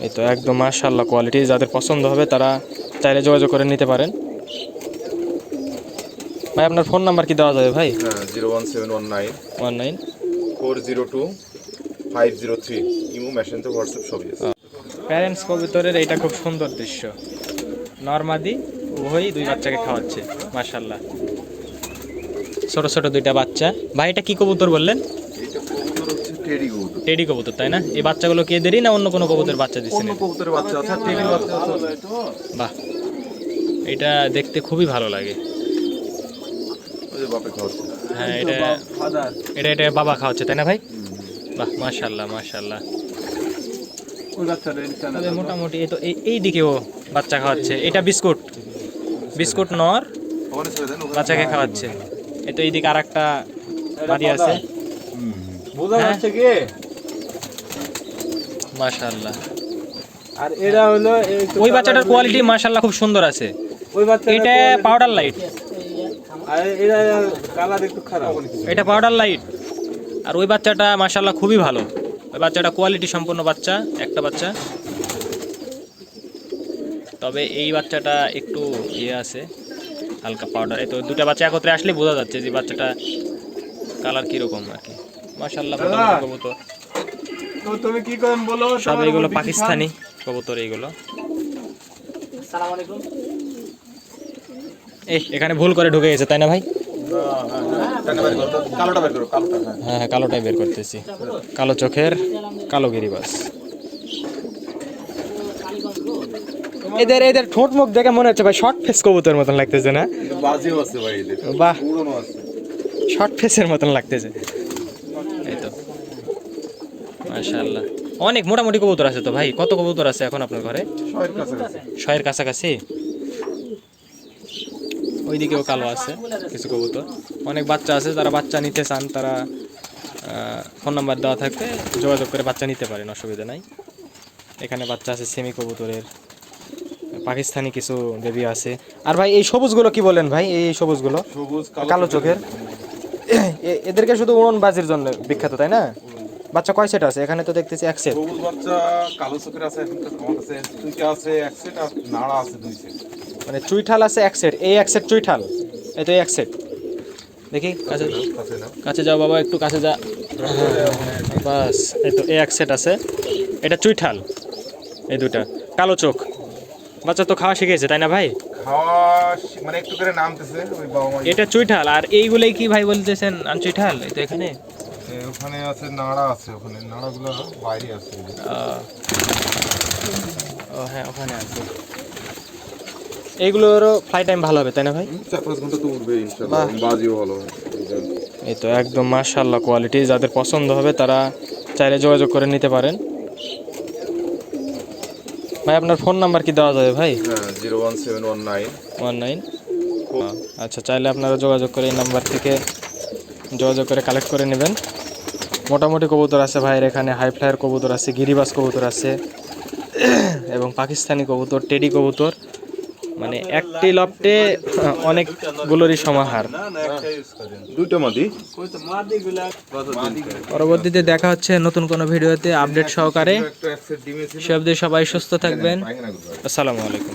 এই তো একদম মাশাআল্লাহ কোয়ালিটি, যাদের পছন্দ হবে তারা চাইলে যোগাযোগ করে নিতে পারেন। ভাই আপনার ফোন নাম্বার কি দেওয়া যাবে ভাই? হ্যাঁ, 01719 19 402 503। ইমো, মেসেঞ্জার, হোয়াটসঅ্যাপ সবই আছে। প্যারেন্টস কবুতরের এইটা খুব সুন্দর দৃশ্য। নরমাদি উভয়ই দুই বাচ্চাকে খাওয়াচ্ছে মাশাআল্লাহ। ছোট ছোট দুইটা বাচ্চা। ভাই এটা কি কবুতর বললেন? এইটা কবুতর হচ্ছে টেডি কবুতর। টেডি কবুতর তাই না? এই বাচ্চাগুলো কি এদেরই না অন্য কোনো কবুতরের বাচ্চা দিচ্ছেন? অন্য কবুতরের বাচ্চা আছে, টেডি বাচ্চা আছে। বাহ, এটা দেখতে খুবই ভালো লাগে। ওই যে বাপে খাওয়াচ্ছে। হ্যাঁ, এটা এটা বাবা খাওয়াচ্ছে তাই না ভাই? বাহ মাশাআল্লাহ মাশাআল্লাহ। মোটামুটি এই তো এই দিকেও বাচ্চা খাওয়াচ্ছে। এটা বিস্কুট, বিস্কুট নর ওখানে ছেড়ে দেন, ওখানে বাচ্চাকে খাওয়াচ্ছে। এই তো এইদিকে আর একটা বাড়ি আছে, বোঝা যাচ্ছে কি? মাশাআল্লাহ। আর এরা হলো ওই বাচ্চাটার কোয়ালিটি মাশাআল্লাহ খুব সুন্দর আছে। ওই বাচ্চা, এটা পাউডার লাইট, আর এরা কালার একটু খারাপ। এটা পাউডার লাইট। আর ওই বাচ্চাটা মাশাআল্লাহ খুবই ভালো। ওই বাচ্চাটা কোয়ালিটি সম্পন্ন বাচ্চা, একটা বাচ্চা। তবে এই বাচ্চাটা একটু ইয়ে আছে, হালকা পাউডার। এই তো দুটা বাচ্চা একত্রে আসলে বোঝা যাচ্ছে যে বাচ্চাটা কালার কিরকম আর কি। মাশাআল্লাহ কবুতর। তো তুমি কি করেন বলো? সব এইগুলো পাকিস্তানি কবুতর এইগুলো। আসসালামু আলাইকুম। এখানে ভুল করে ঢুকে গেছে তাই না ভাই? কালোটা বের করো, কালোটা। হ্যাঁ হ্যাঁ, কালোটাই বের করতেছি। কালো চোখের কালো গিরিবাস। এদের ঠোঁট মুখ দেখে মনে হচ্ছে ভাই শর্ট ফেস কবুতরের মতন লাগতেছে না? বাজিও আছে ভাই এদের। বাহ, পুরনো আছে। শর্ট ফেসের মতন লাগতেছে। এই তো মাশাআল্লাহ, অনেক মোটামুটি কবুতর আছে তো ভাই। কত কবুতর আছে এখন আপনার ঘরে? 100 এর কাছাকাছি। 100 এর কাছাকাছি। ওইদিকেও কালো আছে কিছু কবুতর। অনেক বাচ্চা আছে, যারা বাচ্চা নিতে চান তারা ফোন নাম্বার দেওয়া থাকবে, যোগাযোগ করে বাচ্চা নিতে পারেন, অসুবিধা নাই। এখানে বাচ্চা আছে সেমি কবুতরের, পাকিস্তানি কিছু বেবি আছে। আর ভাই এই সবুজগুলো কি বলেন ভাই? এই সবুজগুলো সবুজ কালো চোখের, এদেরকে শুধু উড়নবাজির জন্য বিখ্যাত তাই না? বাচ্চা কয় সেট আছে? এখানে তো দেখতেছি এক সেট। সবুজ বাচ্চা কালো চোখের আছে, এখন আমার কাছে চুইটা আছে এক সেট, আর নাড়া আছে 2 সেট। মানে চুইঠাল আছে এক সেট, এই এক সেট চুইঠাল, এই তো এই এক সেট। দেখি কাছে কাছে যাও বাবা, একটু কাছে যা। বাস, এই তো এই এক সেট আছে, এটা চুইঠাল। এই দুটা কালো চোখ বাচ্চা তো খাওয়া শিখেছে তাই না ভাই? খাওয়া মানে একটু করে নামতেছে ওই বাবা মা। এটা চুইঠাল। আর এইগুলোই কি ভাই বলতেছেন আনচুইঠাল? এই তো এখানে ওখানে আছে নাড়া আছে, ওখানে নাড়াগুলো বাইরে আছে। ও হ্যাঁ, ওখানে আছে। এইগুলোরও ফ্লাই টাইম ভালো হবে তাই না ভাই? 4-5 ঘন্টা তো উঠবে ইনশাআল্লাহ, বাজিও ভালো হবে। এই তো একদম মাশাআল্লাহ কোয়ালিটি, যাদের পছন্দ হবে তারা চাইলে যোগাযোগ করে নিতে পারেন। ভাই আপনার ফোন নাম্বার কি দেওয়া যাবে ভাই? হ্যাঁ, 01719 19। আচ্ছা, চাইলে আপনারা যোগাযোগ করে এই নাম্বার থেকে যোগাযোগ করে কালেক্ট করে নেবেন। মোটামুটি কবুতর আছে ভাইয়ের এখানে, হাই ফ্লায়ার কবুতর আছে, গিরিবাস কবুতর আছে, এবং পাকিস্তানি কবুতর, টেডি কবুতর, মানে একটি লফটে অনেকগুলোরই সমাহার। দুইটা মাদি। পরবর্তীতে দেখা হচ্ছে নতুন কোনো ভিডিওতে আপডেট সহকারে। সে অবধি সবাই সুস্থ থাকবেন। আসসালামু আলাইকুম।